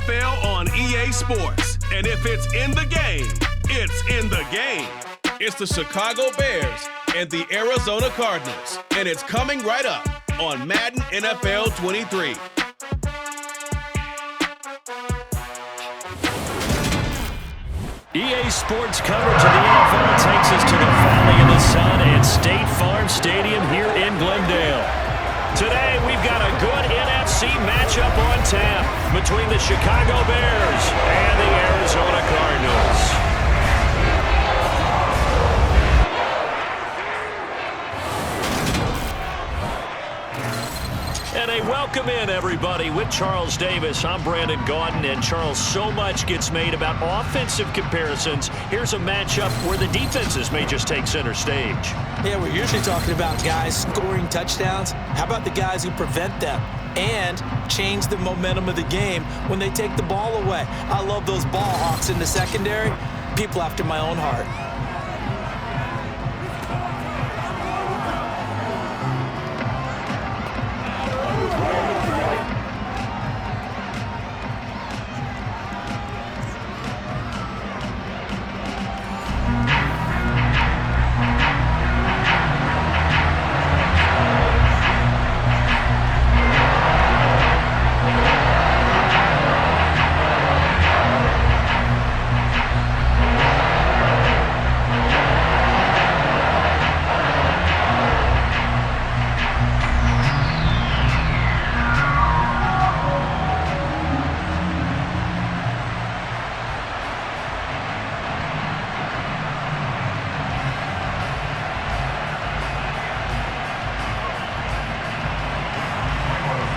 NFL on EA Sports. And if it's in the game, it's in the game. It's the Chicago Bears and the Arizona Cardinals. And it's coming right up on Madden NFL 23. EA Sports coverage of the NFL takes us to the Valley of the Sun and State Farm Stadium here in Glendale. Today, we've got a good NFC matchup on tap between the Chicago Bears and the Arizona Cardinals. And a welcome in, everybody, with Charles Davis. I'm Brandon Gaudin, and Charles, so much gets made about offensive comparisons. Here's a matchup where the defenses may just take center stage. Yeah, we're usually talking about guys scoring touchdowns. How about the guys who prevent them and change the momentum of the game when they take the ball away? I love those ball hawks in the secondary. People after my own heart.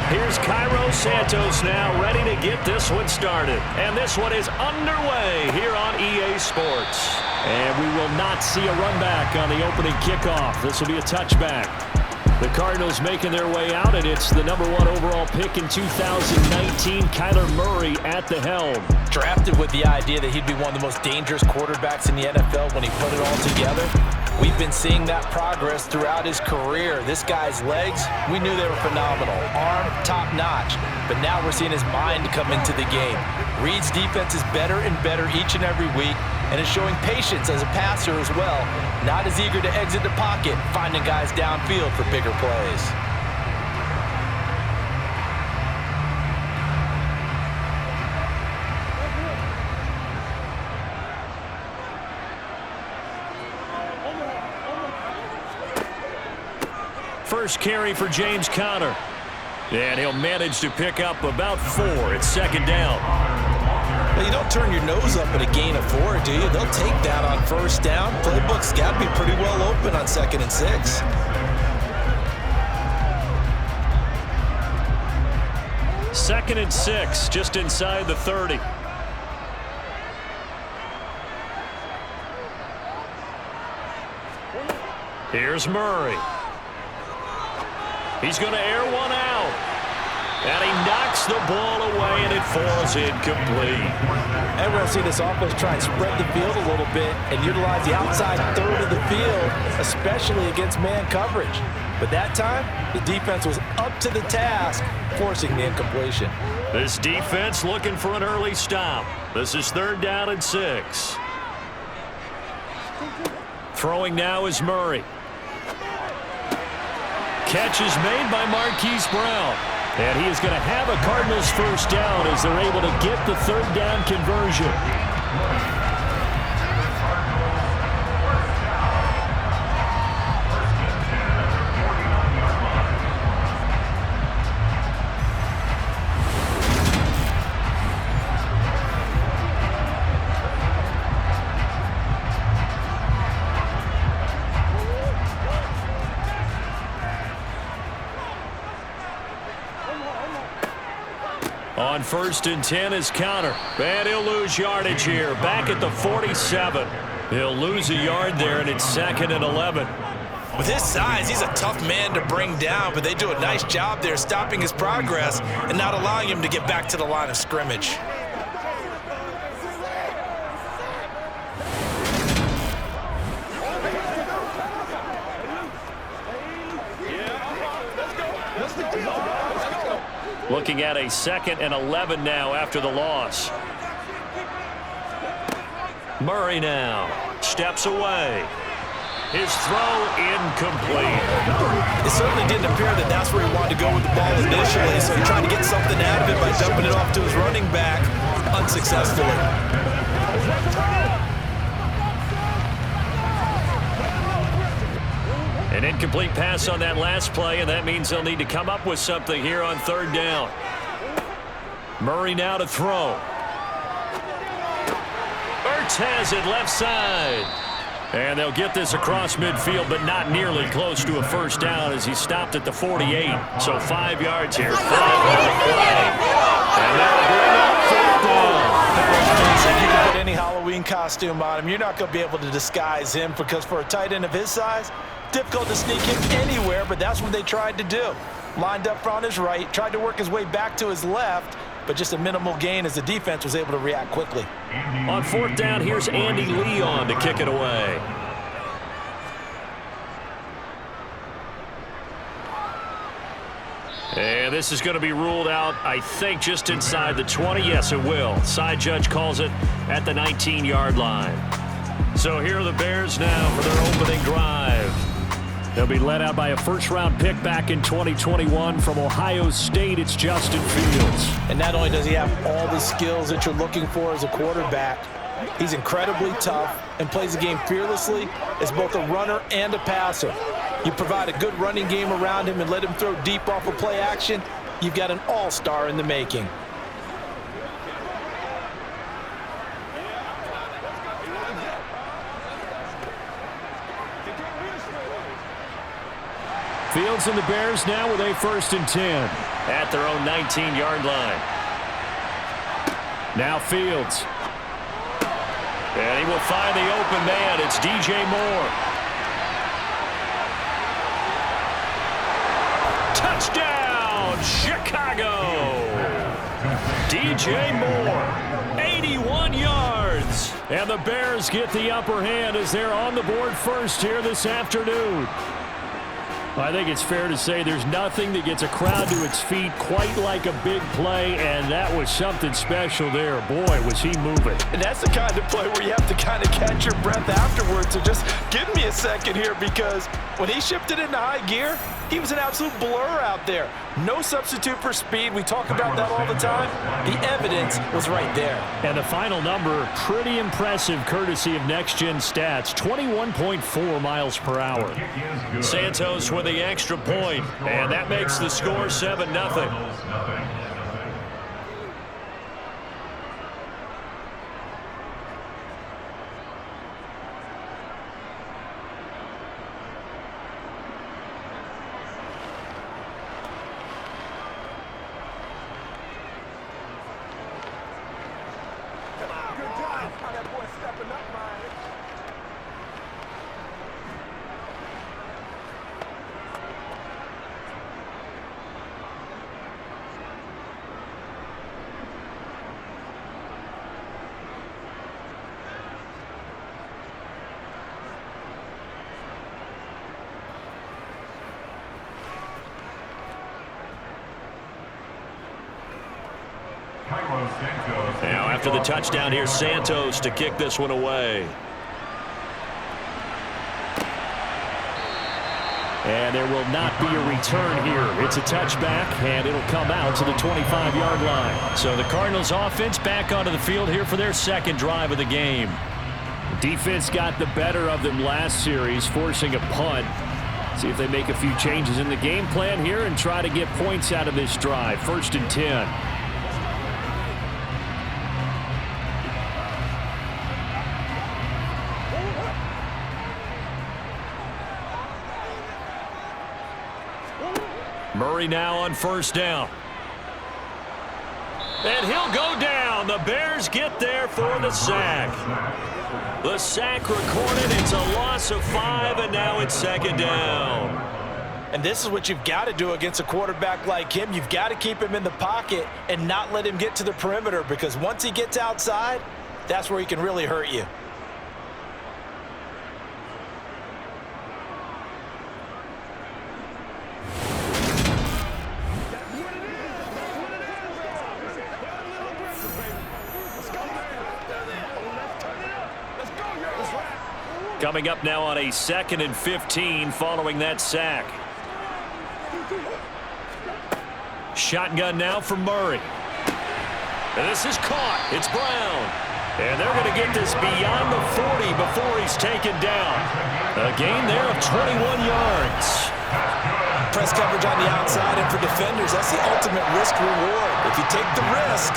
Here's Cairo Santos now ready to get this one started. And this one is underway here on EA Sports. And we will not see a run back on the opening kickoff. This will be a touchback. The Cardinals making their way out, and it's the number 1 overall pick in 2019, Kyler Murray at the helm. Drafted with the idea that he'd be one of the most dangerous quarterbacks in the NFL when he put it all together. We've been seeing that progress throughout his career. This guy's legs, we knew they were phenomenal. Arm, top-notch. But now we're seeing his mind come into the game. Reed's defense is better and better each and every week, and is showing patience as a passer as well. Not as eager to exit the pocket, finding guys downfield for bigger plays. First carry for James Conner. And he'll manage to pick up about 4. It's second down. Well, you don't turn your nose up at a gain of 4, do you? They'll take that on first down. Playbook's got to be pretty well open on 2nd and 6. Second and 6, just inside the 30. Here's Murray. He's going to air one out. And he knocks the ball away, and it falls incomplete. And we're going to see this offense try and spread the field a little bit and utilize the outside third of the field, especially against man coverage. But that time, the defense was up to the task, forcing the incompletion. This defense looking for an early stop. This is 3rd down and 6. Throwing now is Murray. Catch is made by Marquise Brown. And he is going to have a Cardinals first down as they're able to get the 3rd down conversion. On 1st and 10 is Conner. And he'll lose yardage here. Back at the 47. He'll lose a yard there, and it's 2nd and 11. With his size, he's a tough man to bring down, but they do a nice job there stopping his progress and not allowing him to get back to the line of scrimmage. Looking at a 2nd and 11 now after the loss. Murray now steps away. His throw incomplete. It certainly didn't appear that that's where he wanted to go with the ball initially, so he tried to get something out of it by dumping it off to his running back unsuccessfully. An incomplete pass on that last play, and that means they'll need to come up with something here on 3rd down. Murray now to throw. Ertz has it left side. And they'll get this across midfield, but not nearly close to a 1st down as he stopped at the 48. So 5 yards here. 5 on the play. And that'll bring up 4th down. You can put any Halloween costume on him. You're not going to be able to disguise him because for a tight end of his size, difficult to sneak him anywhere, but that's what they tried to do. Lined up on his right, tried to work his way back to his left, but just a minimal gain as the defense was able to react quickly. On 4th down, here's Andy Leon to kick it away. And this is going to be ruled out, I think, just inside the 20. Yes, it will. Side judge calls it at the 19-yard line. So here are the Bears now for their opening drive. They'll be led out by a 1st-round pick back in 2021 from Ohio State. It's Justin Fields. And not only does he have all the skills that you're looking for as a quarterback, he's incredibly tough and plays the game fearlessly as both a runner and a passer. You provide a good running game around him and let him throw deep off of play action, you've got an all-star in the making. Fields and the Bears now with a 1st and 10 at their own 19-yard line. Now Fields. And he will find the open man. It's DJ Moore. Touchdown, Chicago. DJ Moore, 81 yards. And the Bears get the upper hand as they're on the board first here this afternoon. I think it's fair to say there's nothing that gets a crowd to its feet quite like a big play, and that was something special there. Boy, was he moving. And that's the kind of play where you have to kind of catch your breath afterwards. So just give me a second here, because when he shifted into high gear, he was an absolute blur out there. No substitute for speed. We talk about that all the time. The evidence was right there. And the final number, pretty impressive courtesy of Next Gen Stats, 21.4 miles per hour. Santos with the extra point, and that makes the score 7-0. Now after the touchdown, here's Santos to kick this one away. And there will not be a return here. It's a touchback, and it'll come out to the 25-yard line. So the Cardinals offense back onto the field here for their 2nd drive of the game. Defense got the better of them last series, forcing a punt. See if they make a few changes in the game plan here and try to get points out of this drive. 1st and 10. Murray now on 1st down. And he'll go down. The Bears get there for the sack. The sack recorded. It's a loss of 5, and now it's 2nd down. And this is what you've got to do against a quarterback like him. You've got to keep him in the pocket and not let him get to the perimeter, because once he gets outside, that's where he can really hurt you. Coming up now on a 2nd and 15 following that sack. Shotgun now for Murray. And this is caught. It's Brown. And they're going to get this beyond the 40 before he's taken down. A gain there of 21 yards. Press coverage on the outside, and for defenders, that's the ultimate risk reward. If you take the risk,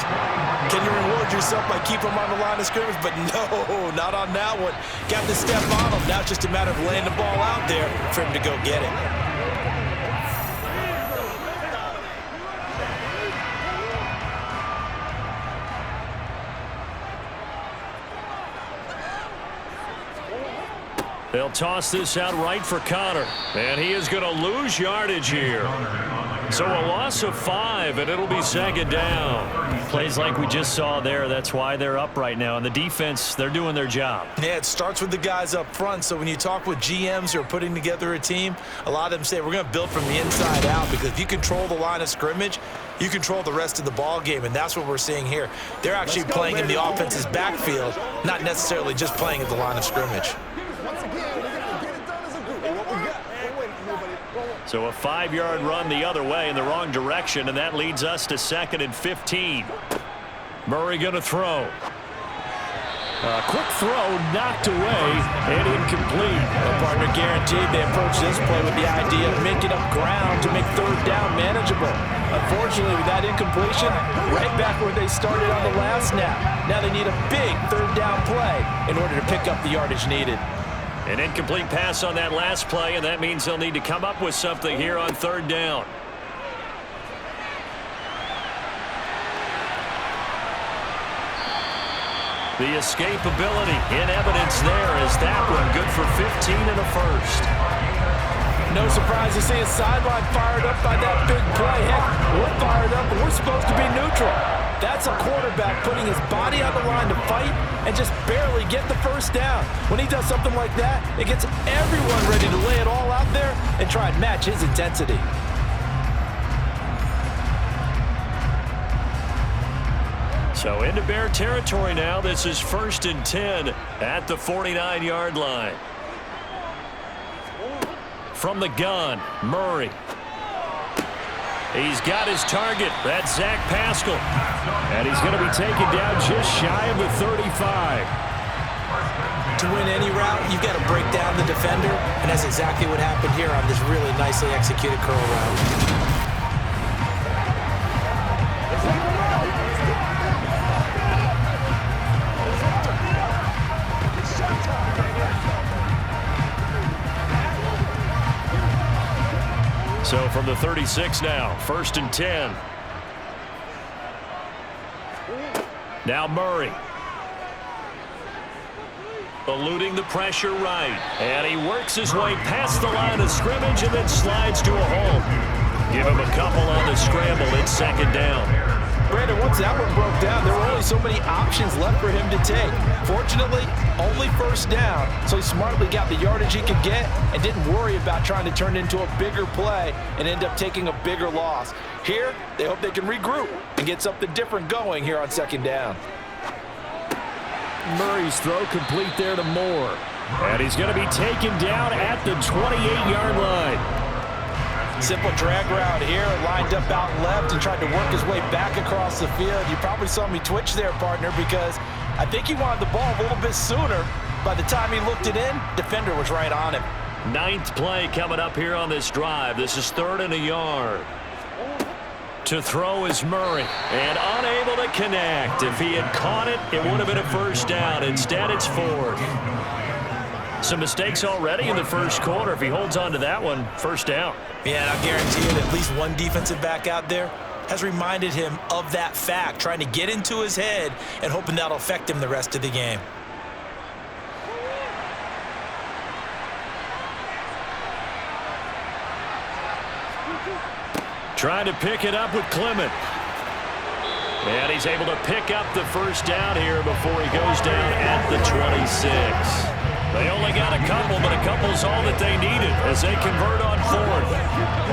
can you reward yourself by keeping them on the line of scrimmage? But no, not on that one. Got the step on him. Now it's just a matter of laying the ball out there for him to go get it. They'll toss this out right for Connor. And he is going to lose yardage here. So a loss of 5, and it'll be 2nd down. Plays like we just saw there. That's why they're up right now. And the defense, they're doing their job. Yeah, it starts with the guys up front. So when you talk with GMs who are putting together a team, a lot of them say we're going to build from the inside out, because if you control the line of scrimmage, you control the rest of the ball game, and that's what we're seeing here. They're actually playing in the offense's backfield, not necessarily just playing at the line of scrimmage. So a 5-yard run the other way in the wrong direction, and that leads us to 2nd and 15. Murray going to throw. A quick throw knocked away and incomplete. The partner guaranteed they approach this play with the idea of making up ground to make 3rd down manageable. Unfortunately, with that incompletion, right back where they started on the last snap. Now they need a big 3rd down play in order to pick up the yardage needed. An incomplete pass on that last play, and that means they'll need to come up with something here on 3rd down. The escapability in evidence there as that one good for 15 and a first. No surprise to see a sideline fired up by that big play. Heck, we're fired up, but we're supposed to be neutral. That's a quarterback putting his body on the line to fight and just barely get the first down. When he does something like that, it gets everyone ready to lay it all out there and try and match his intensity. So into Bear territory now. This is 1st and 10 at the 49-yard line. From the gun, Murray. He's got his target. That's Zach Pascal. And he's going to be taken down just shy of the 35. To win any route, you've got to break down the defender, and that's exactly what happened here on this really nicely executed curl route. So from the 36 now, 1st and 10. Now Murray. Eluding the pressure right. And he works his way past the line of scrimmage and then slides to a hole. Give him a couple on the scramble. It's 2nd down. Brandon, once that one broke down, there were only so many options left for him to take. Fortunately, only 1st down, so he smartly got the yardage he could get and didn't worry about trying to turn it into a bigger play and end up taking a bigger loss. Here, they hope they can regroup and get something different going here on 2nd down. Murray's throw complete there to Moore. And he's going to be taken down at the 28-yard line. Simple drag route here, lined up out left and tried to work his way back across the field. You probably saw me twitch there, partner, because I think he wanted the ball a little bit sooner. By the time he looked it in, defender was right on him. 9th play coming up here on this drive. This is 3rd and a yard. To throw is Murray, and unable to connect. If he had caught it, it would have been a 1st down. Instead, it's 4th. Some mistakes already in the 1st quarter. If he holds on to that one, 1st down. Yeah, and I'll guarantee you that at least one defensive back out there has reminded him of that fact, trying to get into his head and hoping that'll affect him the rest of the game. Trying to pick it up with Clement. And he's able to pick up the 1st down here before he goes down at the 26. They only got a couple, but a couple's all that they needed as they convert on 4th.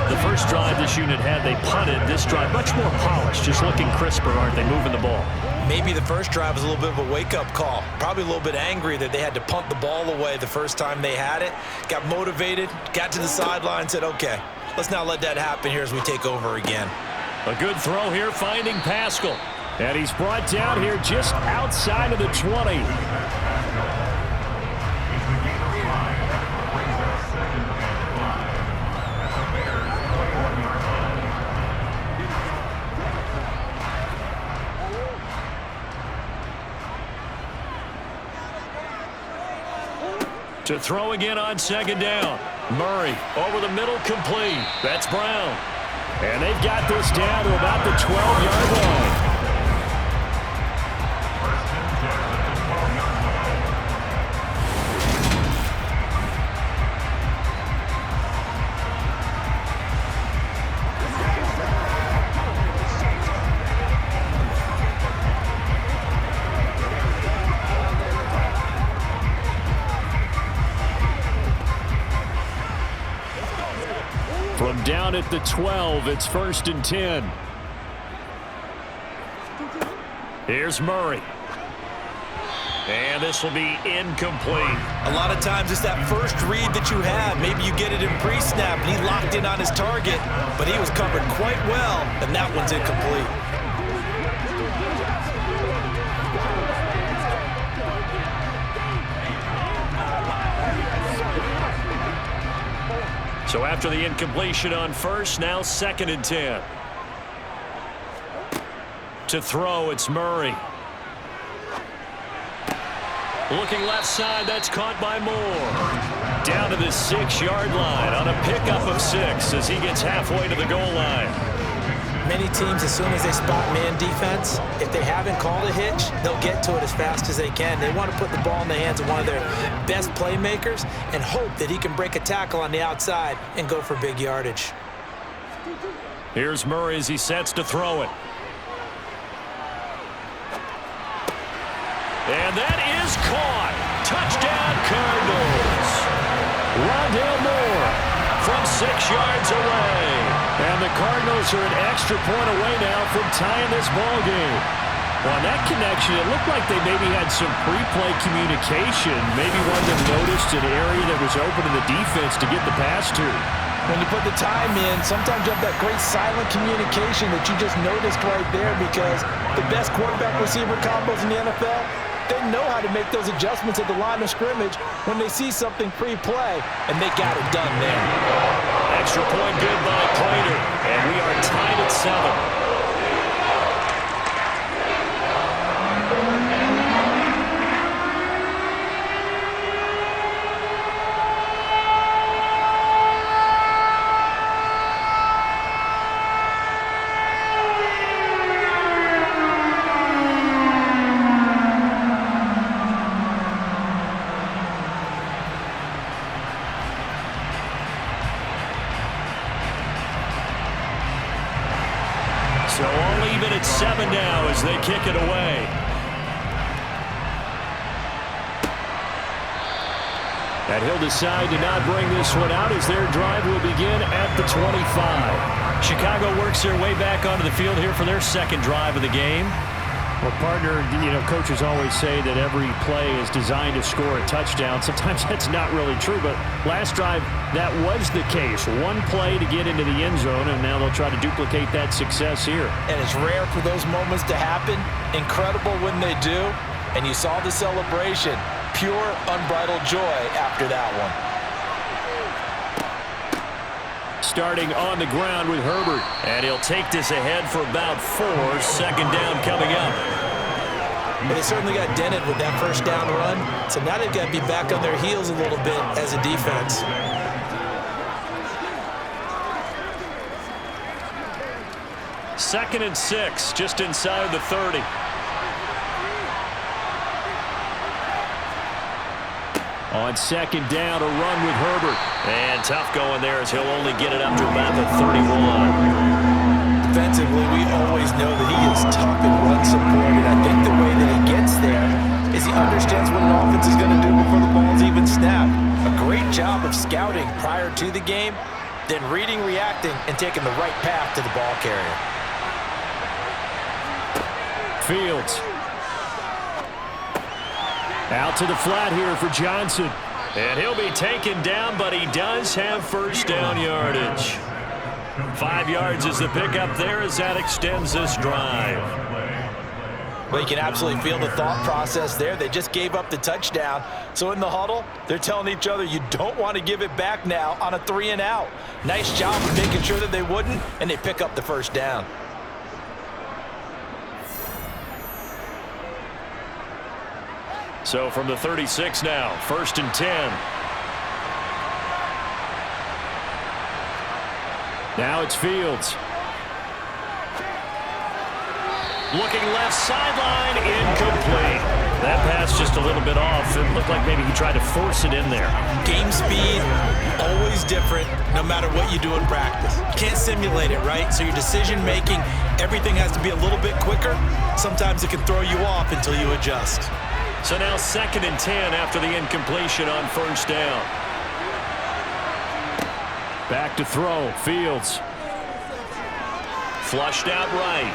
The first drive this unit had, they punted. This drive, much more polished, just looking crisper, aren't they, moving the ball? Maybe the first drive was a little bit of a wake-up call. Probably a little bit angry that they had to punt the ball away the first time they had it. Got motivated, got to the sideline, said, okay, let's not let that happen here as we take over again. A good throw here, finding Pascal. And he's brought down here just outside of the 20. To throw again on second down. Murray over the middle, complete. That's Brown. And they've got this down to about the 12-yard line. From down at the 12, it's 1st and 10. Here's Murray. And this will be incomplete. A lot of times it's that first read that you have. Maybe you get it in pre-snap, and he locked in on his target, but he was covered quite well, and that one's incomplete. So after the incompletion on first, now 2nd and 10. To throw, it's Murray. Looking left side, that's caught by Moore. Down to the 6-yard line on a pickup of 6 as he gets halfway to the goal line. Many teams, as soon as they spot man defense, if they haven't called a hitch, they'll get to it as fast as they can. They want to put the ball in the hands of one of their best playmakers and hope that he can break a tackle on the outside and go for big yardage. Here's Murray as he sets to throw it. And that is caught. Touchdown, Cardinals. Rondale Moore from 6 yards away. And the Cardinals are an extra point away now from tying this ball game. On that connection, it looked like they maybe had some pre-play communication. Maybe one of them noticed an area that was open to the defense to get the pass to. When you put the time in, sometimes you have that great silent communication that you just noticed right there, because the best quarterback-receiver combos in the NFL, they know how to make those adjustments at the line of scrimmage when they see something pre-play, and they got it done there. Extra point good by Prater, and we are tied at 7. So all even at 7 now as they kick it away. And he'll decide to not bring this one out as their drive will begin at the 25. Chicago works their way back onto the field here for their second drive of the game. Well, partner, coaches always say that every play is designed to score a touchdown. Sometimes that's not really true, but last drive, that was the case. One play to get into the end zone, and now they'll try to duplicate that success here. And it's rare for those moments to happen. Incredible when they do. And you saw the celebration. Pure, unbridled joy after that one. Starting on the ground with Herbert. And he'll take this ahead for about 4. Second down coming up. But they certainly got dented with that first down run. So now they've got to be back on their heels a little bit as a defense. Second and 6, just inside the 30. On second down, a run with Herbert. And tough going there as he'll only get it up to about the 31. Defensively, we always know that he is tough and run supported. I think the way that he gets there is he understands what an offense is going to do before the ball's even snapped. A great job of scouting prior to the game, then reading, reacting, and taking the right path to the ball carrier. Fields Out to the flat here for Johnson. And he'll be taken down, but he does have first down yardage. 5 yards is the pickup there as that extends this drive. Well, you can absolutely feel the thought process there. They just gave up the touchdown. So in the huddle, they're telling each other, you don't want to give it back now on a 3-and-out. Nice job of making sure that they wouldn't, and they pick up the first down. So from the 36 now, 1st and 10. Now it's Fields. Looking left sideline, incomplete. That pass just a little bit off. It looked like maybe he tried to force it in there. Game speed, always different, no matter what you do in practice. Can't simulate it, right? So your decision making, everything has to be a little bit quicker. Sometimes it can throw you off until you adjust. So now 2nd and 10 after the incompletion on first down. Back to throw, Fields. Flushed out right.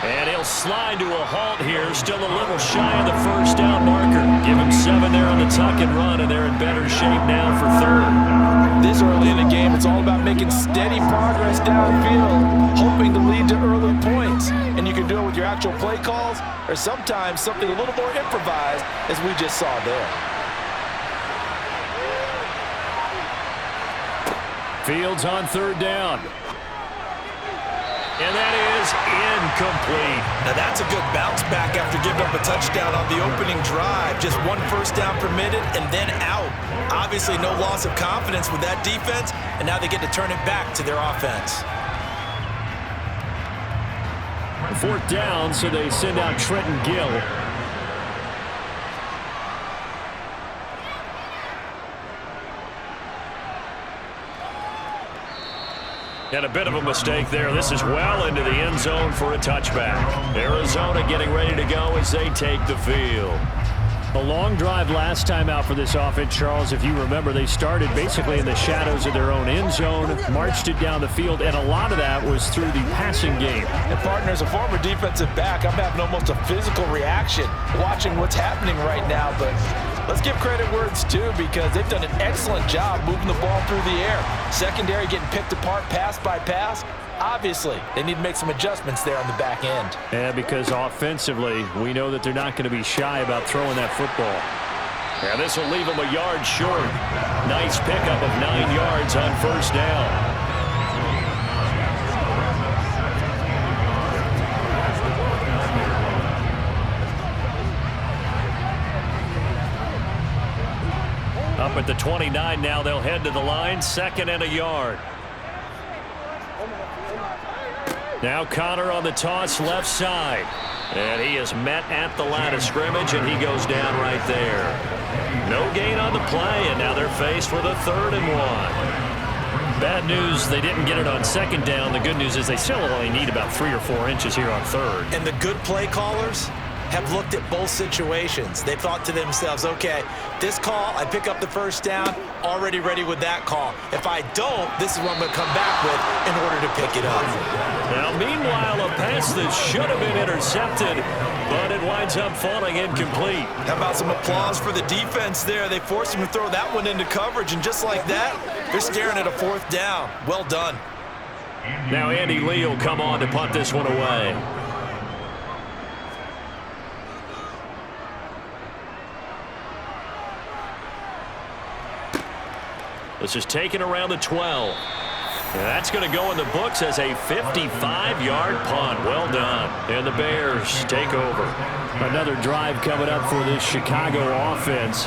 And he'll slide to a halt here, still a little shy of the first down marker. Give him 7 there on the tuck and run, and they're in better shape now for 3rd. This early in the game, it's all about making steady progress downfield, hoping to lead to early points. And you can do it with your actual play calls, or sometimes something a little more improvised, as we just saw there. Fields on 3rd down. And that is incomplete. Now that's a good bounce back after giving up a touchdown on the opening drive. Just 1 first down permitted and then out. Obviously no loss of confidence with that defense, and now they get to turn it back to their offense. 4th down, so they send out Trenton Gill. And a bit of a mistake there. This is well into the end zone for a touchback. Arizona getting ready to go as they take the field. A long drive last time out for this offense, Charles. If you remember, they started basically in the shadows of their own end zone, marched it down the field, and a lot of that was through the passing game. And partner, as a former defensive back, I'm having almost a physical reaction watching what's happening right now. But let's give credit where it's due, because they've done an excellent job moving the ball through the air. Secondary getting picked apart pass by pass. Obviously, they need to make some adjustments there on the back end. Yeah, because offensively, we know that they're not going to be shy about throwing that football. Yeah, this will leave them a yard short. Nice pickup of 9 yards on first down. Up at the 29 now, they'll head to the line, 2nd and a yard. Now Connor on the toss left side. And he is met at the line of scrimmage, and he goes down right there. No gain on the play, and now they're faced with a 3rd and 1. Bad news, they didn't get it on 2nd down. The good news is they still only need about 3 or 4 inches here on 3rd. And the good play callers have looked at both situations. They've thought to themselves, okay, this call, I pick up the first down, already ready with that call. If I don't, this is what I'm going to come back with in order to pick it up. Now, meanwhile, a pass that should have been intercepted, but it winds up falling incomplete. How about some applause for the defense there? They forced him to throw that one into coverage, and just like that, they're staring at a 4th down. Well done. Now Andy Lee will come on to punt this one away. This is taken around the 12. And that's going to go in the books as a 55-yard punt. Well done. And the Bears take over. Another drive coming up for this Chicago offense.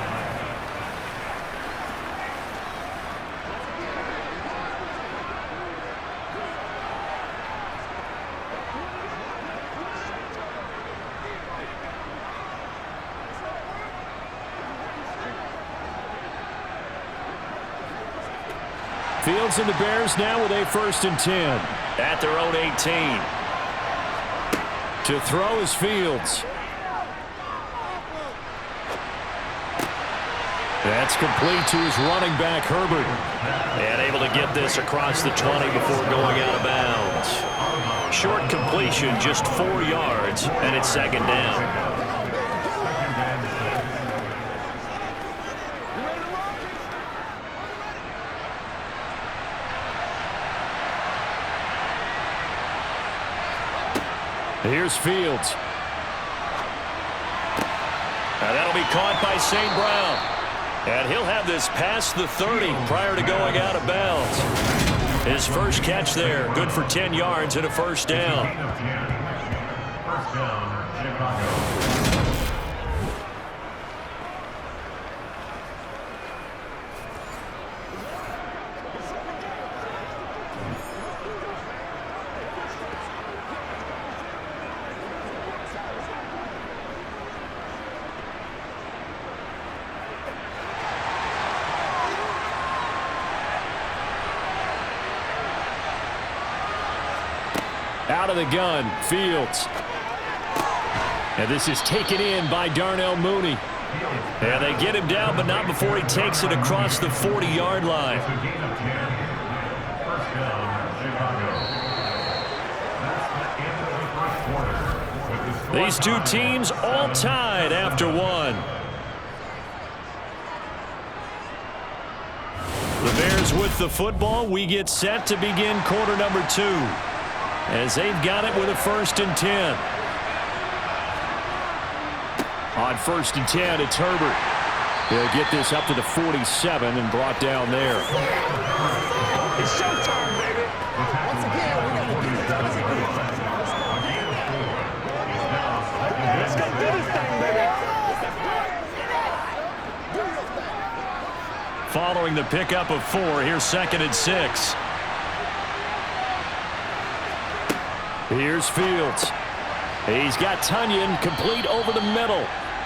Fields and the Bears now with a 1st and 10 at their own 18. To throw is Fields. That's complete to his running back, Herbert. And able to get this across the 20 before going out of bounds. Short completion, just 4 yards, and it's 2nd down. Here's Fields. And that'll be caught by St. Brown. And he'll have this past the 30 prior to going out of bounds. His first catch there, good for 10 yards and a first down. First down, Chicago. Out of the gun, Fields. And this is taken in by Darnell Mooney. And they get him down, but not before he takes it across the 40-yard line. These two teams all tied after one. The Bears with the football. We get set to begin quarter number 2. As they've got it with a 1st and 10. On 1st and 10, it's Herbert. He'll get this up to the 47 and brought down there. It's showtime, baby. Once again, we got to do this. Let's go do this thing, baby. Following the pickup of 4, here's 2nd and 6. Here's Fields. He's got Tunyon complete over the middle.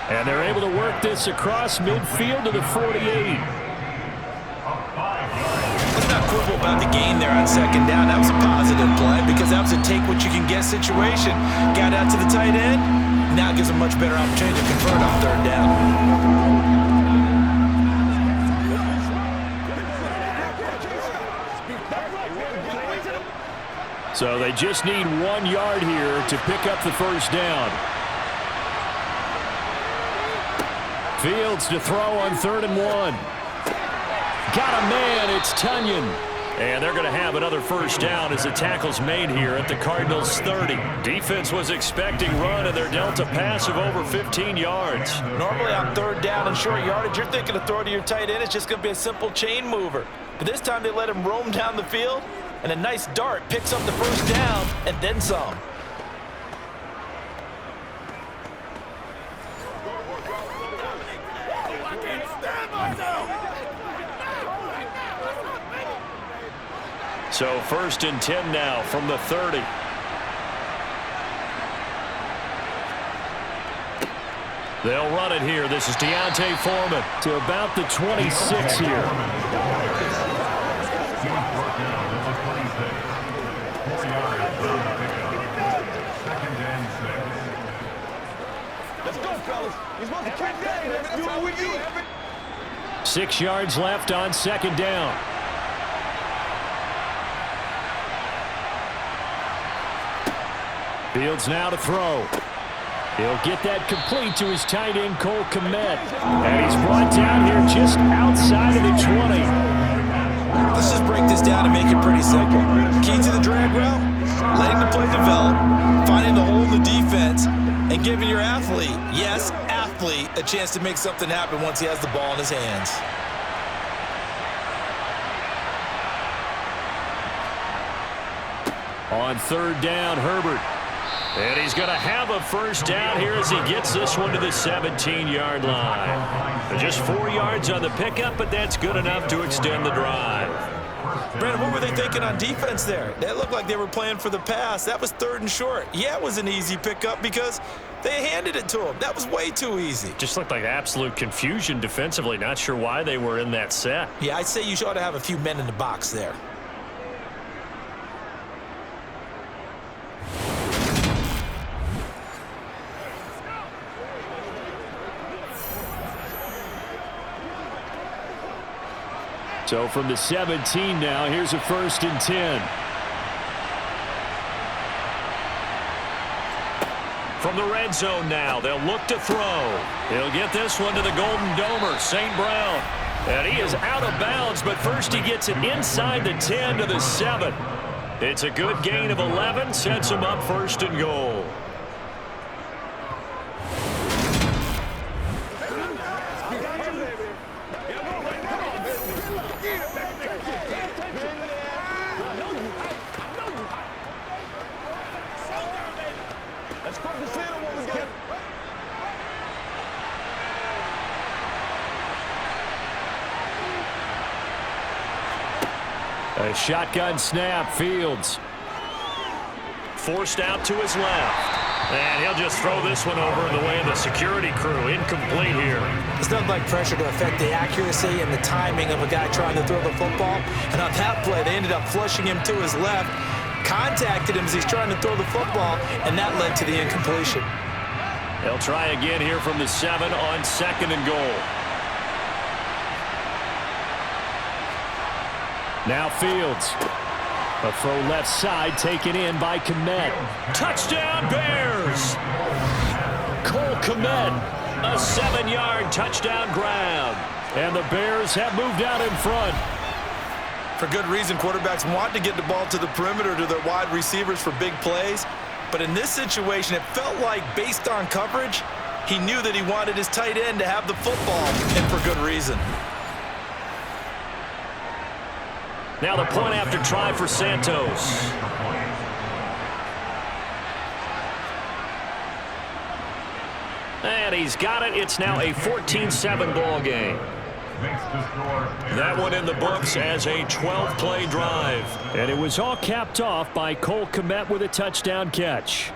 And they're able to work this across midfield to the 48. Let's not quibble about the gain there on 2nd down. That was a positive play because that was a take-what-you-can-get situation. Got out to the tight end. Now it gives a much better opportunity to convert on 3rd down. So they just need 1 yard here to pick up the first down. Fields to throw on 3rd and 1. Got a man, it's Tunyon. And they're going to have another first down as the tackle's made here at the Cardinals' 30. Defense was expecting run, and they're dealt a pass of over 15 yards. Normally on 3rd down and short yardage, you're thinking of throw to your tight end. It's just going to be a simple chain mover. But this time they let him roam down the field, and a nice dart picks up the first down and then some. So 1st and 10 now from the 30. They'll run it here. This is Deontay Foreman to about the 26 here. Let's go, fellas. You're supposed to kick that, baby. That's how we do it. 6 yards left on 2nd down. Fields now to throw. He'll get that complete to his tight end, Cole Kmet. And he's brought down here just outside of the 20. Let's just break this down and make it pretty simple. Key to the drag route, letting the play develop, finding the hole in the defense, and giving your athlete, yes, athlete, a chance to make something happen once he has the ball in his hands. On 3rd down, Herbert. And he's going to have a first down here as he gets this one to the 17-yard line. Just 4 yards on the pickup, but that's good enough to extend the drive. Brandon, what were they thinking on defense there? That looked like they were playing for the pass. That was 3rd and short. Yeah, it was an easy pickup because they handed it to him. That was way too easy. Just looked like absolute confusion defensively. Not sure why they were in that set. Yeah, I'd say you ought to have a few men in the box there. So from the 17 now, here's a 1st and 10. From the red zone now, they'll look to throw. He'll get this one to the Golden Domer, St. Brown. And he is out of bounds, but first he gets it inside the 10 to the 7. It's a good gain of 11, sets him up 1st and goal. A shotgun snap, Fields. Forced out to his left. And he'll just throw this one over the way of the security crew. Incomplete here. There's nothing like pressure to affect the accuracy and the timing of a guy trying to throw the football. And on that play, they ended up flushing him to his left, contacted him as he's trying to throw the football, and that led to the incompletion. They'll try again here from the 7 on 2nd and goal. Now Fields. A throw left side taken in by Kmet. Touchdown Bears! Cole Kmet, a 7-yard touchdown grab. And the Bears have moved out in front. For good reason, quarterbacks want to get the ball to the perimeter to their wide receivers for big plays. But in this situation, it felt like, based on coverage, he knew that he wanted his tight end to have the football, and for good reason. Now the point after try for Santos. And he's got it. It's now a 14-7 ball game. That one in the books as a 12-play drive. And it was all capped off by Cole Kmet with a touchdown catch.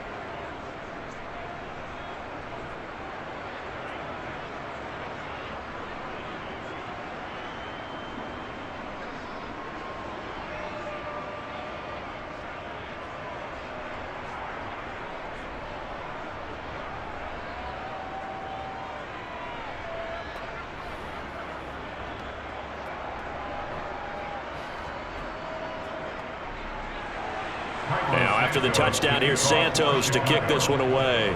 Now, after the touchdown, here's Santos to kick this one away.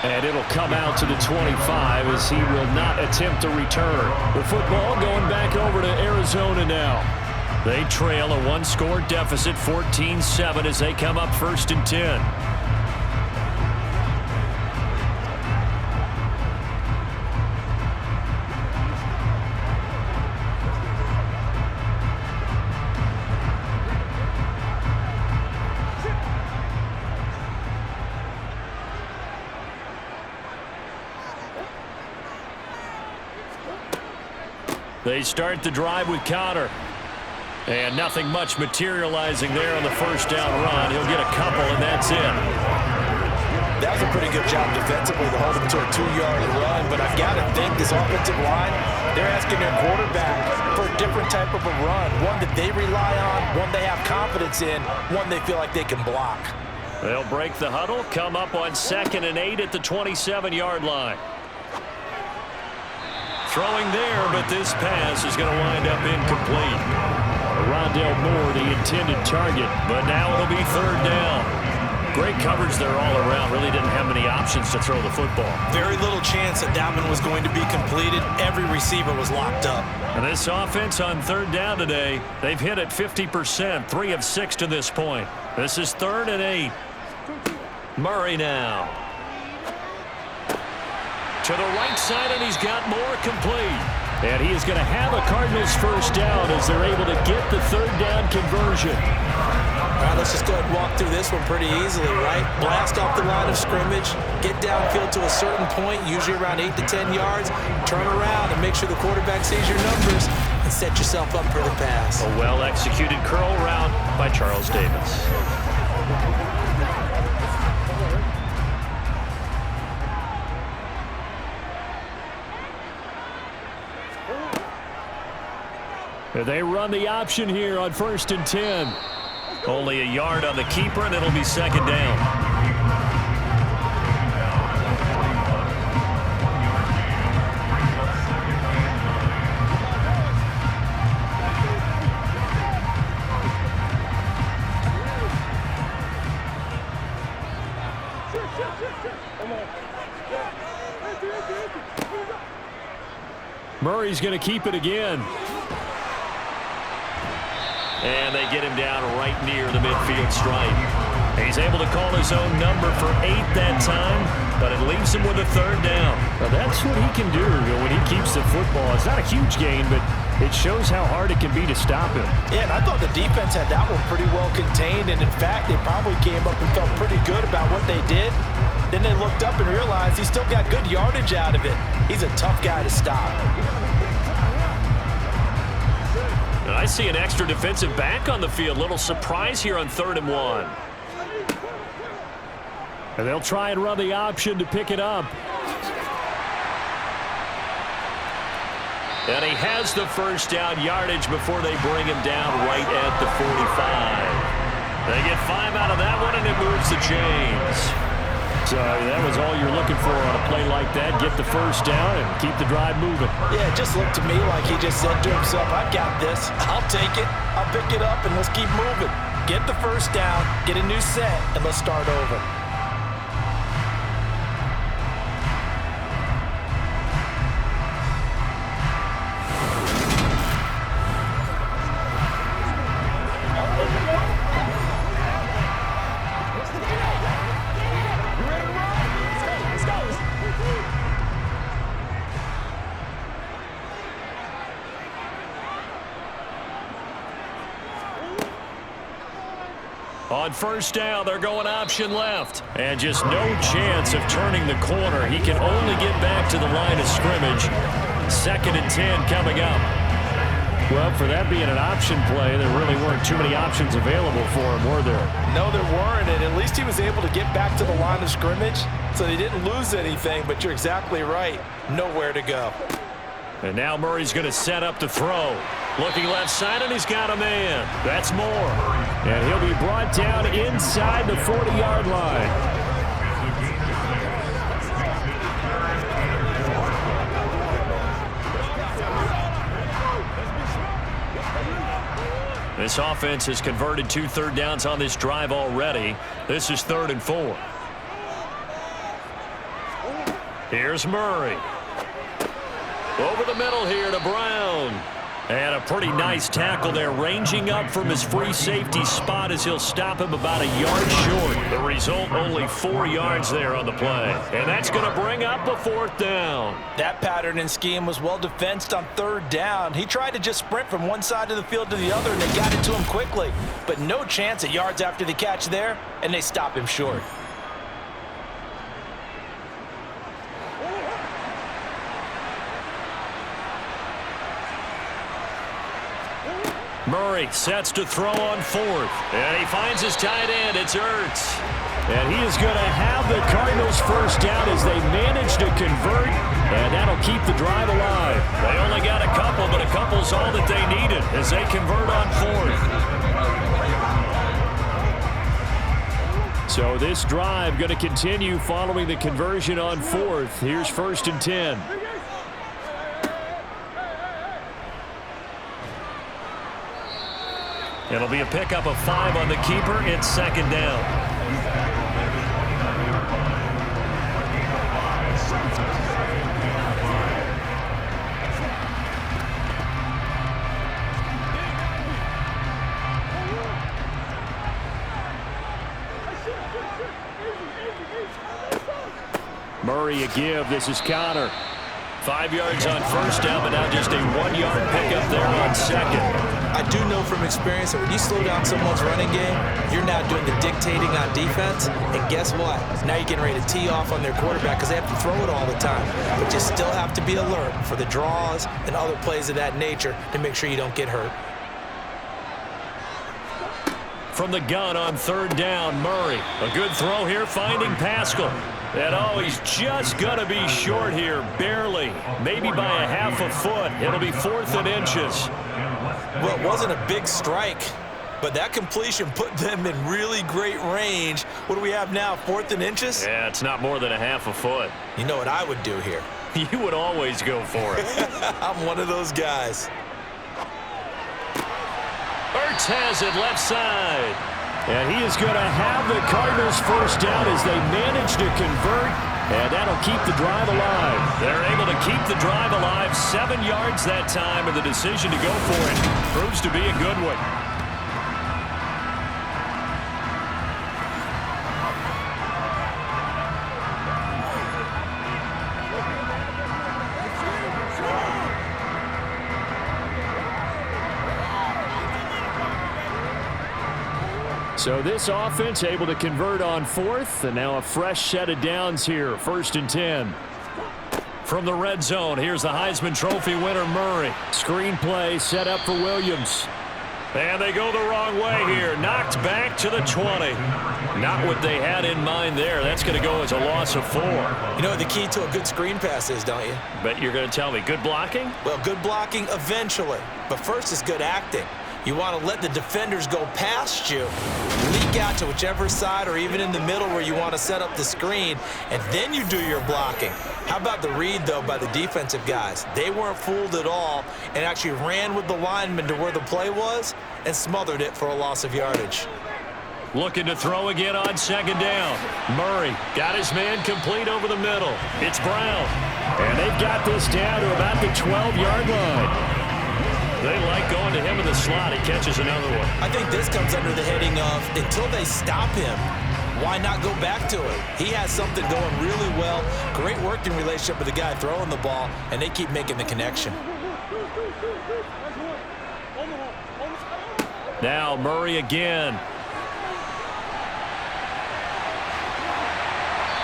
And it'll come out to the 25 as he will not attempt a return. The football going back over to Arizona now. They trail a one-score deficit, 14-7, as they come up 1st and 10. They start the drive with Connor. And nothing much materializing there on the first down run. He'll get a couple, and that's it. That was a pretty good job defensively to hold him to a 2-yard run. But I've got to think this offensive line, they're asking their quarterback for a different type of a run. One that they rely on, one they have confidence in, one they feel like they can block. They'll break the huddle, come up on 2nd and 8 at the 27-yard line. Throwing there, but this pass is going to wind up incomplete. Rondale Moore, the intended target, but now it'll be 3rd down. Great coverage there all around. Really didn't have many options to throw the football. Very little chance that one was going to be completed. Every receiver was locked up. And this offense on 3rd down today, they've hit it 50%, 3 of 6 to this point. This is 3rd and 8. Murray now. To the right side, and he's got Moore complete. And he is going to have a Cardinals first down as they're able to get the 3rd down conversion. All right, let's just go ahead and walk through this one pretty easily, right? Blast off the line of scrimmage, get downfield to a certain point, usually around 8 to 10 yards, turn around and make sure the quarterback sees your numbers and set yourself up for the pass. A well-executed curl route by Charles Davis. They run the option here on 1st and 10. Only a yard on the keeper, and it'll be 2nd down. Murray's going to keep it again. And they get him down right near the midfield stripe. He's able to call his own number for 8 that time, but it leaves him with a 3rd down. Now that's what he can do when he keeps the football. It's not a huge gain, but it shows how hard it can be to stop him. Yeah, and I thought the defense had that one pretty well contained, and in fact, they probably came up and felt pretty good about what they did. Then they looked up and realized he still got good yardage out of it. He's a tough guy to stop. And I see an extra defensive back on the field. Little surprise here on 3rd and 1. And they'll try and run the option to pick it up. And he has the first down yardage before they bring him down right at the 45. They get 5 out of that one, and it moves the chains. So that was all you're looking for on a play like that. Get the first down and keep the drive moving. Yeah, it just looked to me like he just said to himself, I got this. I'll take it. I'll pick it up, and let's keep moving. Get the first down, get a new set, and let's start over. On first down, they're going option left. And just no chance of turning the corner. He can only get back to the line of scrimmage. 2nd and 10 coming up. Well, for that being an option play, there really weren't too many options available for him, were there? No, there weren't, and at least he was able to get back to the line of scrimmage, so they didn't lose anything, but you're exactly right. Nowhere to go. And now Murray's going to set up to throw. Looking left side, and he's got a man. That's Moore. And he'll be brought down inside the 40-yard line. This offense has converted 2 third downs on this drive already. This is 3rd and 4. Here's Murray. Over the middle here to Brown. And a pretty nice tackle there, ranging up from his free safety spot as he'll stop him about a yard short. The result, only 4 yards there on the play. And that's going to bring up a 4th down. That pattern and scheme was well defensed on 3rd down. He tried to just sprint from one side of the field to the other, and they got it to him quickly. But no chance at yards after the catch there, and they stop him short. Murray sets to throw on 4th. And he finds his tight end. It's Ertz. And he is going to have the Cardinals first down as they manage to convert. And that'll keep the drive alive. They only got a couple, but a couple's all that they needed as they convert on 4th. So this drive going to continue following the conversion on 4th. Here's 1st and 10. It'll be a pickup of 5 on the keeper. It's 2nd down. Murray a give. This is Connor. 5 yards on first down, but now just a 1-yard pickup there on 2nd. I do know from experience that when you slow down someone's running game, you're now doing the dictating on defense. And guess what? Now you're getting ready to tee off on their quarterback because they have to throw it all the time. But you still have to be alert for the draws and other plays of that nature to make sure you don't get hurt. From the gun on 3rd down, Murray. A good throw here, finding Pascal. And oh, he's just going to be short here, barely. Maybe by a half a foot. It'll be 4th and inches. Well, it wasn't a big strike, but that completion put them in really great range. What do we have now, 4th and inches? Yeah, it's not more than a half a foot. You know what I would do here? You would always go for it. I'm one of those guys. Ertz has it left side. And he is going to have the Cardinals first down as they manage to convert. And that'll keep the drive alive. They're able to keep the drive alive. 7 yards that time, and the decision to go for it proves to be a good one. So this offense able to convert on 4th, and now a fresh set of downs here, 1st and 10. From the red zone, here's the Heisman Trophy winner, Murray. Screenplay set up for Williams. And they go the wrong way here. Knocked back to the 20. Not what they had in mind there. That's going to go as a loss of 4. You know what the key to a good screen pass is, don't you? Bet you're going to tell me. Good blocking? Well, good blocking eventually. But first is good acting. You want to let the defenders go past you, leak out to whichever side or even in the middle where you want to set up the screen, and then you do your blocking. How about the read, though, by the defensive guys? They weren't fooled at all and actually ran with the lineman to where the play was and smothered it for a loss of yardage. Looking to throw again on second down. Murray got his man complete over the middle. It's Brown. And they've got this down to about the 12-yard line. They like going to him in the slot. He catches another one. I think this comes under the heading of until they stop him, why not go back to it? He has something going really well. Great working relationship with the guy throwing the ball, and they keep making the connection. Now Murray again.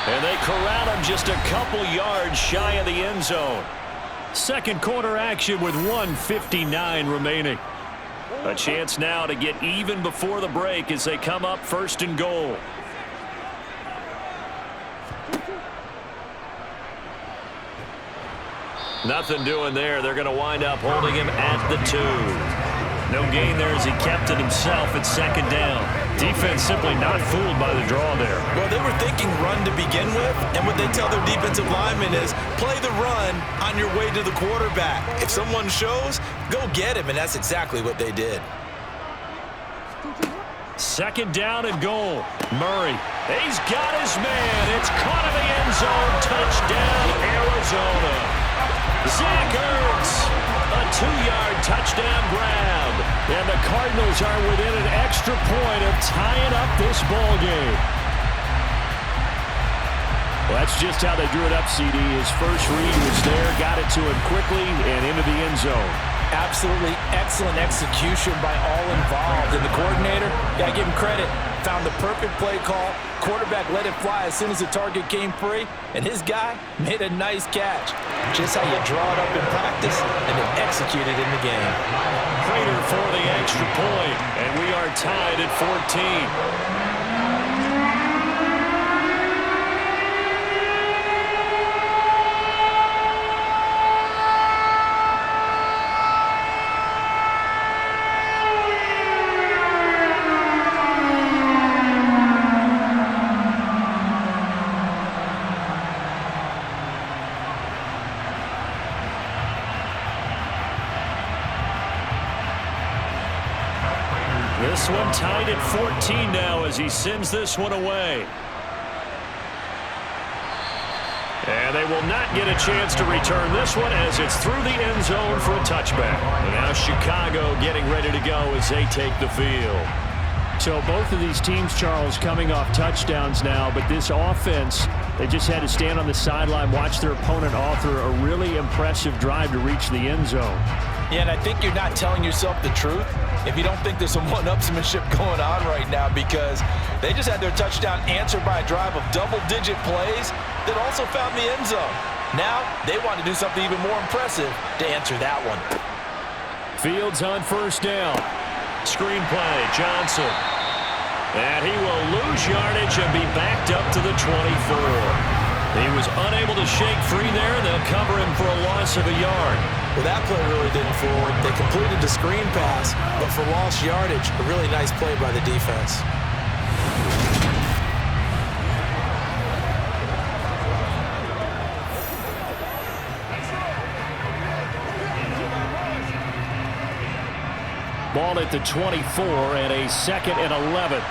And they corral him just a couple yards shy of the end zone. Second quarter action with 1:59 remaining. A chance now to get even before the break as they come up first and goal. Nothing doing there. They're going to wind up holding him at the 2. No gain there as he kept it himself at second down. Defense simply not fooled by the draw there. Well, they were thinking run to begin with, and what they tell their defensive linemen is play the run on your way to the quarterback. If someone shows, go get him, and that's exactly what they did. Second down and goal. Murray, he's got his man. It's caught in the end zone. Touchdown, Arizona. Zach Ertz, a 2-yard touchdown grab. And the Cardinals are within an extra point of tying up this ball game. Well, that's just how they drew it up, CD. His first read was there, got it to him quickly, and into the end zone. Absolutely excellent execution by all involved. And the coordinator, got to give him credit, found the perfect play call. Quarterback let it fly as soon as the target came free, and his guy made a nice catch. Just how you draw it up in practice and then execute it in the game. Prater for the extra point, and we are tied at 14. This one tied at 14 now as he sends this one away. And they will not get a chance to return this one as it's through the end zone for a touchback. And now Chicago getting ready to go as they take the field. So both of these teams, Charles, coming off touchdowns now, but this offense, they just had to stand on the sideline, watch their opponent author a really impressive drive to reach the end zone. Yeah, and I think you're not telling yourself the truth if you don't think there's some one-upsmanship going on right now, because they just had their touchdown answered by a drive of double-digit plays that also found the end zone. Now they want to do something even more impressive to answer that one. Fields on first down. Screenplay, Johnson. And he will lose yardage and be backed up to the 24. He was unable to shake free there. They'll cover him for a loss of a yard. Well, that play really didn't fool him. They completed the screen pass, but for lost yardage, a really nice play by the defense. Ball at the 24 and a 2nd and 11.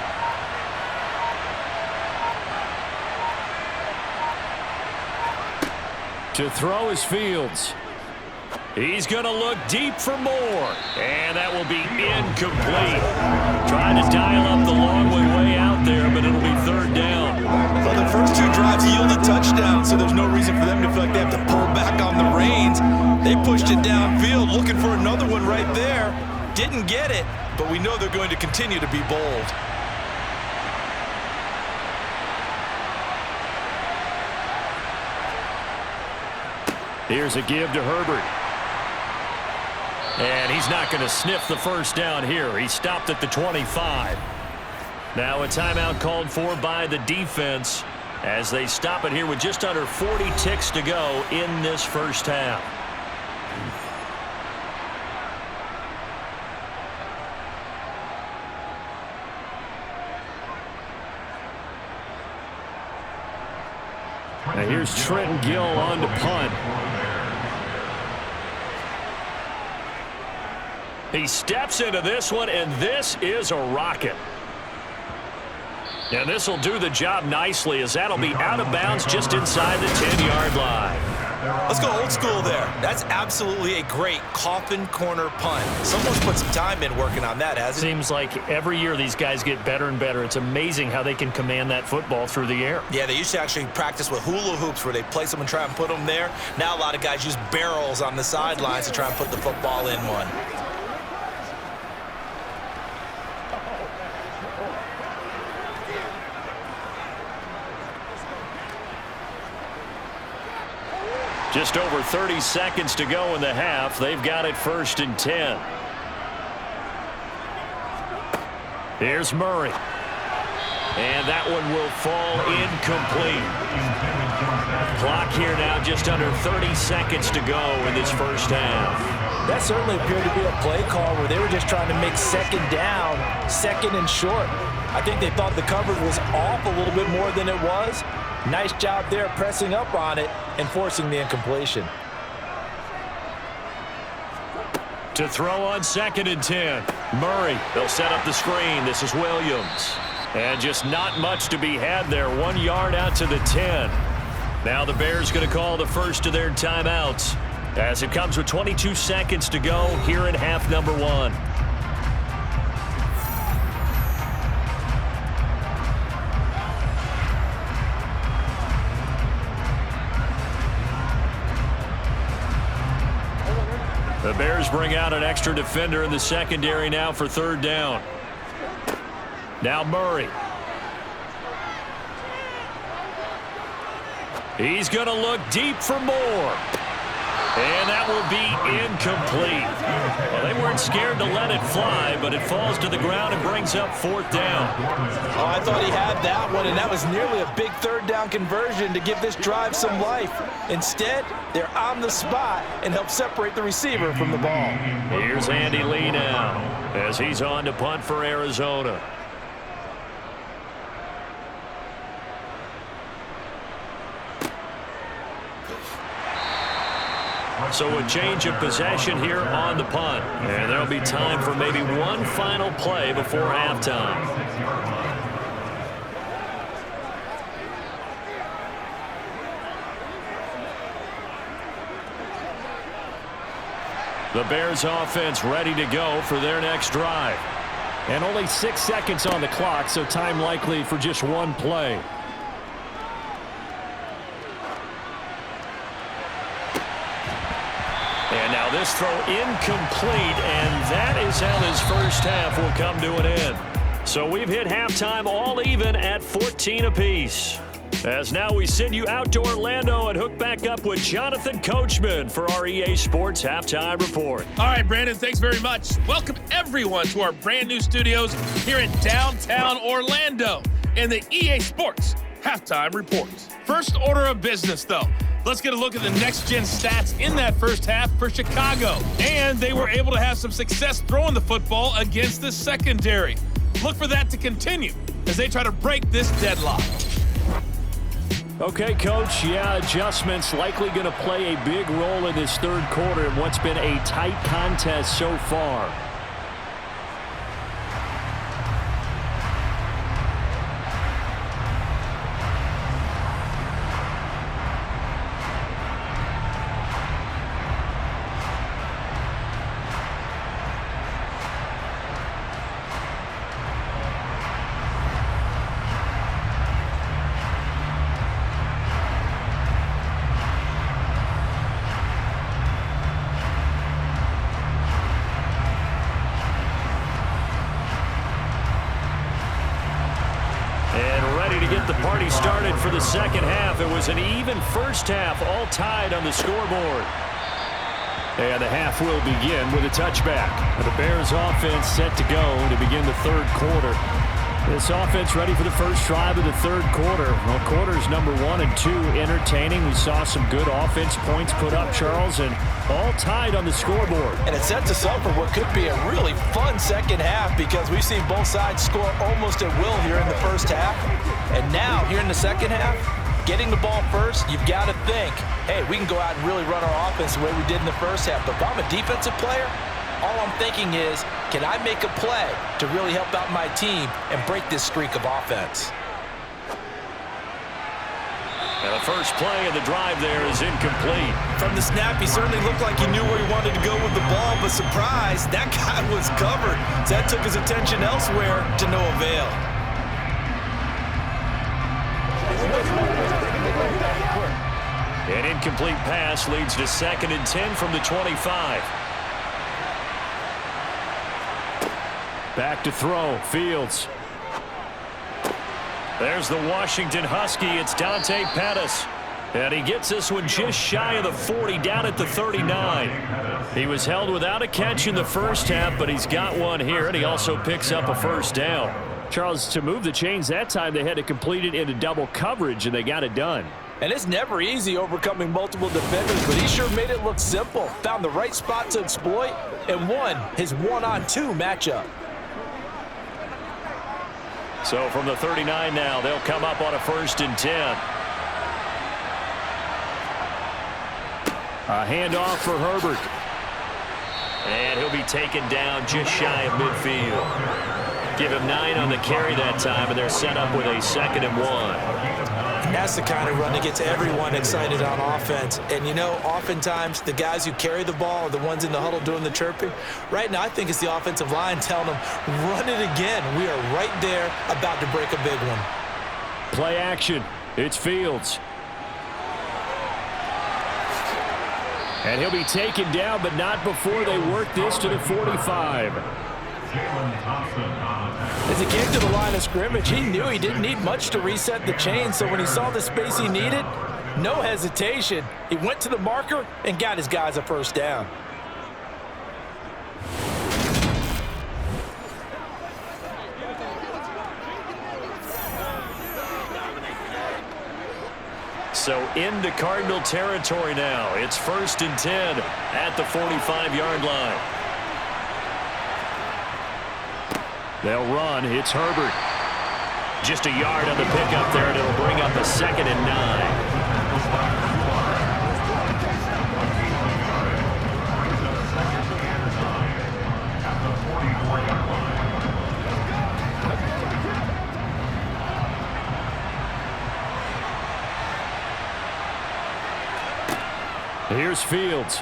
To throw is Fields. He's going to look deep for more. And that will be incomplete. Trying to dial up the long way out there, but it'll be third down. Well, the first two drives yielded touchdowns, so there's no reason for them to feel like they have to pull back on the reins. They pushed it downfield, looking for another one right there. Didn't get it, but we know they're going to continue to be bold. Here's a give to Herbert. And he's not going to sniff the first down here. He stopped at the 25. Now a timeout called for by the defense as they stop it here with just under 40 ticks to go in this first half. Now here's Trent Gill on to punt. He steps into this one, and this is a rocket. And this will do the job nicely as that'll be out of bounds just inside the 10-yard line. Let's go old school there. That's absolutely a great coffin corner punt. Someone's put some time in working on that, hasn't it? Seems like every year these guys get better and better. It's amazing how they can command that football through the air. Yeah, they used to actually practice with hula hoops where they place them and try and put them there. Now a lot of guys use barrels on the sidelines to try and put the football in one. Just over 30 seconds to go in the half. They've got it 1st and 10. Here's Murray. And that one will fall incomplete. Clock here now just under 30 seconds to go in this first half. That certainly appeared to be a play call where they were just trying to make second down, second and short. I think they thought the coverage was off a little bit more than it was. Nice job there pressing up on it and forcing the incompletion. To throw on 2nd and 10. Murray, they'll set up the screen. This is Williams. And just not much to be had there. 1 yard out to the 10. Now the Bears going to call the first of their timeouts as it comes with 22 seconds to go here in half number 1. The Bears bring out an extra defender in the secondary now for 3rd down. Now Murray. He's going to look deep for more. And that will be incomplete. Well, they weren't scared to let it fly, but it falls to the ground and brings up 4th down. Oh, I thought he had that one, and that was nearly a big 3rd down conversion to give this drive some life. Instead, they're on the spot and help separate the receiver from the ball. Here's Andy Lee now as he's on to punt for Arizona. So a change of possession here on the punt. And there'll be time for maybe one final play before halftime. The Bears offense ready to go for their next drive. And only 6 seconds on the clock, so time likely for just one play. And now this throw incomplete, and that is how this first half will come to an end. So we've hit halftime all even at 14 apiece. As now we send you out to Orlando and hook back up with Jonathan Coachman for our EA Sports Halftime Report. All right, Brandon, thanks very much. Welcome everyone to our brand new studios here in downtown Orlando and the EA Sports Halftime Report. First order of business, though. Let's get a look at the next-gen stats in that first half for Chicago. And they were able to have some success throwing the football against the secondary. Look for that to continue as they try to break this deadlock. Okay, Coach, adjustments likely going to play a big role in this third quarter in what's been a tight contest so far. for the second half. It was an even first half, all tied on the scoreboard. And the half will begin with a touchback. The Bears offense set to go to begin the third quarter. This offense ready for the first drive of the third quarter. Well, quarters number 1 and 2 entertaining. We saw some good offense points put up, Charles, and all tied on the scoreboard. And it sets us up for what could be a really fun second half because we've seen both sides score almost at will here in the first half. And now, here in the second half, getting the ball first, you've got to think, hey, we can go out and really run our offense the way we did in the first half. But if I'm a defensive player, all I'm thinking is, can I make a play to really help out my team and break this streak of offense? And the first play of the drive there is incomplete. From the snap, he certainly looked like he knew where he wanted to go with the ball, but surprise, that guy was covered. So that took his attention elsewhere to no avail. An incomplete pass leads to 2nd and 10 from the 25. Back to throw, Fields. There's the Washington Husky. It's Dante Pettis. And he gets this one just shy of the 40, down at the 39. He was held without a catch in the first half, but he's got one here, and he also picks up a first down. Charles, to move the chains that time, they had to complete it into double coverage, and they got it done. And it's never easy overcoming multiple defenders, but he sure made it look simple. Found the right spot to exploit and won his 1-on-2 matchup. So from the 39 now, they'll come up on a 1st and 10. A handoff for Herbert. And he'll be taken down just shy of midfield. Give him 9 on the carry that time, and they're set up with a 2nd and 1. That's the kind of run that gets everyone excited on offense. And, you know, oftentimes the guys who carry the ball are the ones in the huddle doing the chirping. Right now, I think it's the offensive line telling them, run it again. We are right there about to break a big one. Play action. It's Fields. And he'll be taken down, but not before they work this to the 45. As he came to the line of scrimmage, he knew he didn't need much to reset the chain, so when he saw the space he needed, no hesitation. He went to the marker and got his guys a first down. So into Cardinal territory now. It's 1st and 10 at the 45-yard line. They'll run. It's Herbert. Just a yard on the pickup there, and it'll bring up a 2nd and 9. Here's Fields.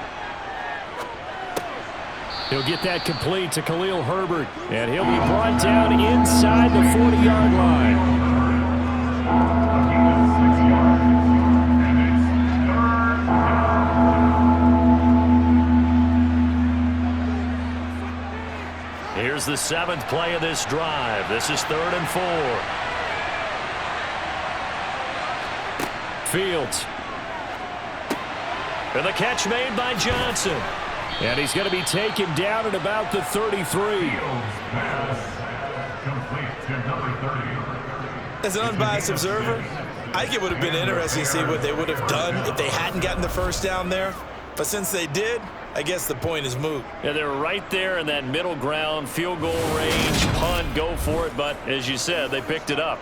He'll get that complete to Khalil Herbert, and he'll be brought down inside the 40-yard line. Here's the 7th play of this drive. This is 3rd and 4. Fields. And the catch made by Johnson. And he's going to be taken down at about the 33. As an unbiased observer, I think it would have been interesting to see what they would have done if they hadn't gotten the first down there. But since they did, I guess the point is moot. Yeah, they're right there in that middle ground, field goal range, punt, go for it. But as you said, they picked it up.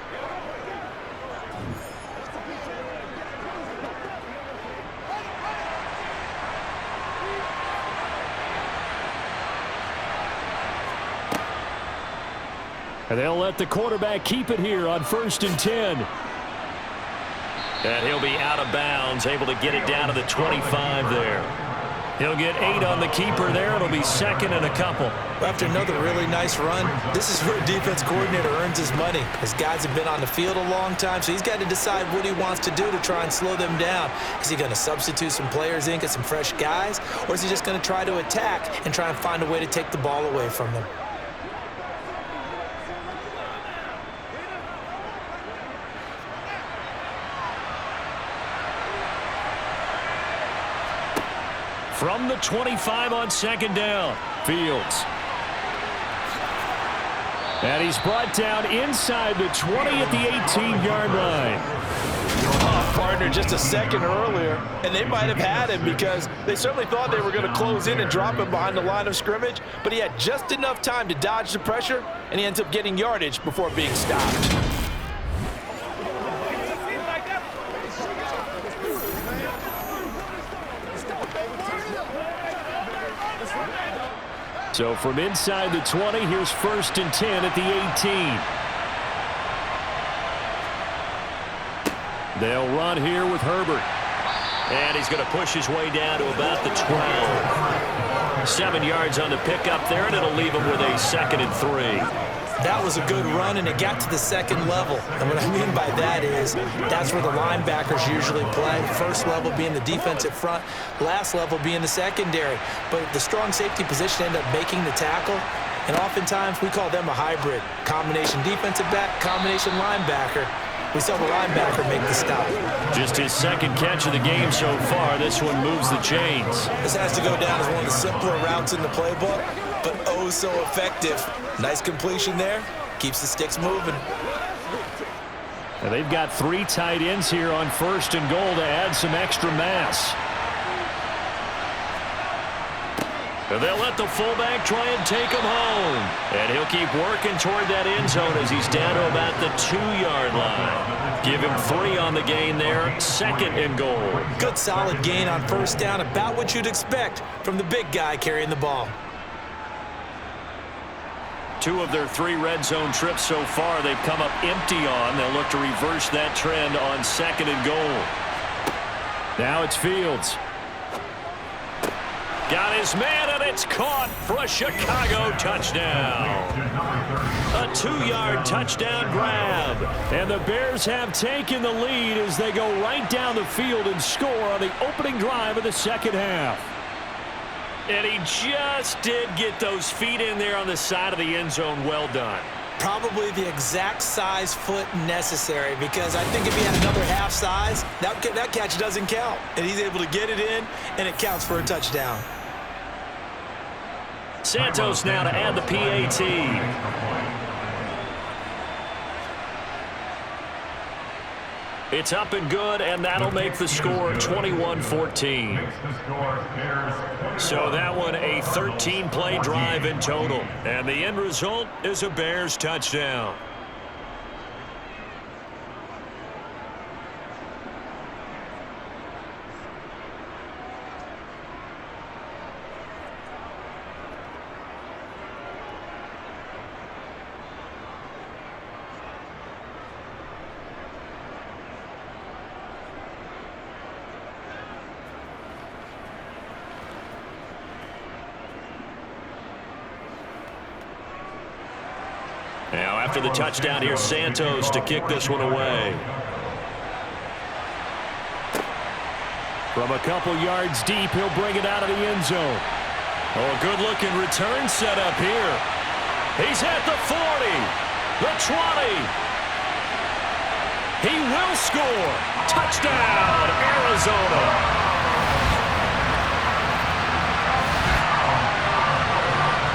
And they'll let the quarterback keep it here on 1st and 10. And he'll be out of bounds, able to get it down to the 25 there. He'll get 8 on the keeper there. It'll be 2nd and a couple. After another really nice run, this is where a defense coordinator earns his money. His guys have been on the field a long time, so he's got to decide what he wants to do to try and slow them down. Is he going to substitute some players in, get some fresh guys, or is he just going to try to attack and try and find a way to take the ball away from them? From the 25 on second down, Fields. And he's brought down inside the 20 at the 18-yard line. Oh, partner, just a second earlier, and they might have had him because they certainly thought they were going to close in and drop him behind the line of scrimmage, but he had just enough time to dodge the pressure, and he ends up getting yardage before being stopped. So from inside the 20, here's 1st and 10 at the 18. They'll run here with Herbert. And he's going to push his way down to about the 12. 7 yards on the pickup there, and it'll leave him with a 2nd and 3. That was a good run, and it got to the second level. And what I mean by that is that's where the linebackers usually play. First level being the defensive front, last level being the secondary. But the strong safety position ended up making the tackle, and oftentimes we call them a hybrid. Combination defensive back, combination linebacker. We saw the linebacker make the stop. Just his 2nd catch of the game so far. This one moves the chains. This has to go down as one of the simpler routes in the playbook, but oh so effective. Nice completion there. Keeps the sticks moving. Now they've got 3 tight ends here on 1st and goal to add some extra mass. And they'll let the fullback try and take him home. And he'll keep working toward that end zone as he's down to about the 2-yard line. Give him 3 on the gain there. 2nd and goal. Good solid gain on 1st down. About what you'd expect from the big guy carrying the ball. 2 of their 3 red zone trips so far they've come up empty on. They'll look to reverse that trend on 2nd and goal. Now it's Fields. Got his man, and it's caught for a Chicago touchdown. A 2-yard touchdown grab. And the Bears have taken the lead as they go right down the field and score on the opening drive of the second half. And he just did get those feet in there on the side of the end zone. Well done. Probably the exact size foot necessary, because I think if he had another half size, that catch doesn't count. And he's able to get it in, and it counts for a touchdown. Santos now to add the PAT. It's up and good, and that'll make the score 21-14. So that one a 13-play drive in total. And the end result is a Bears touchdown. Now after the touchdown, here's Santos to kick this one away. From a couple yards deep, he'll bring it out of the end zone. Oh, a good-looking return set up here. He's at the 40, the 20. He will score. Touchdown, Arizona.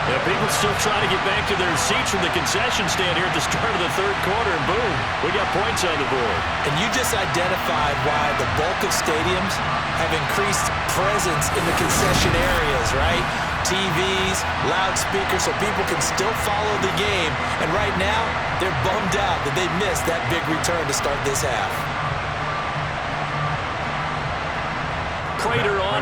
Yeah, people still trying to get back to their seats from the concession stand here at the start of the 3rd quarter, and boom, we got points on the board. And you just identified why the bulk of stadiums have increased presence in the concession areas, right? TVs, loudspeakers, so people can still follow the game. And right now, they're bummed out that they missed that big return to start this half. Prater on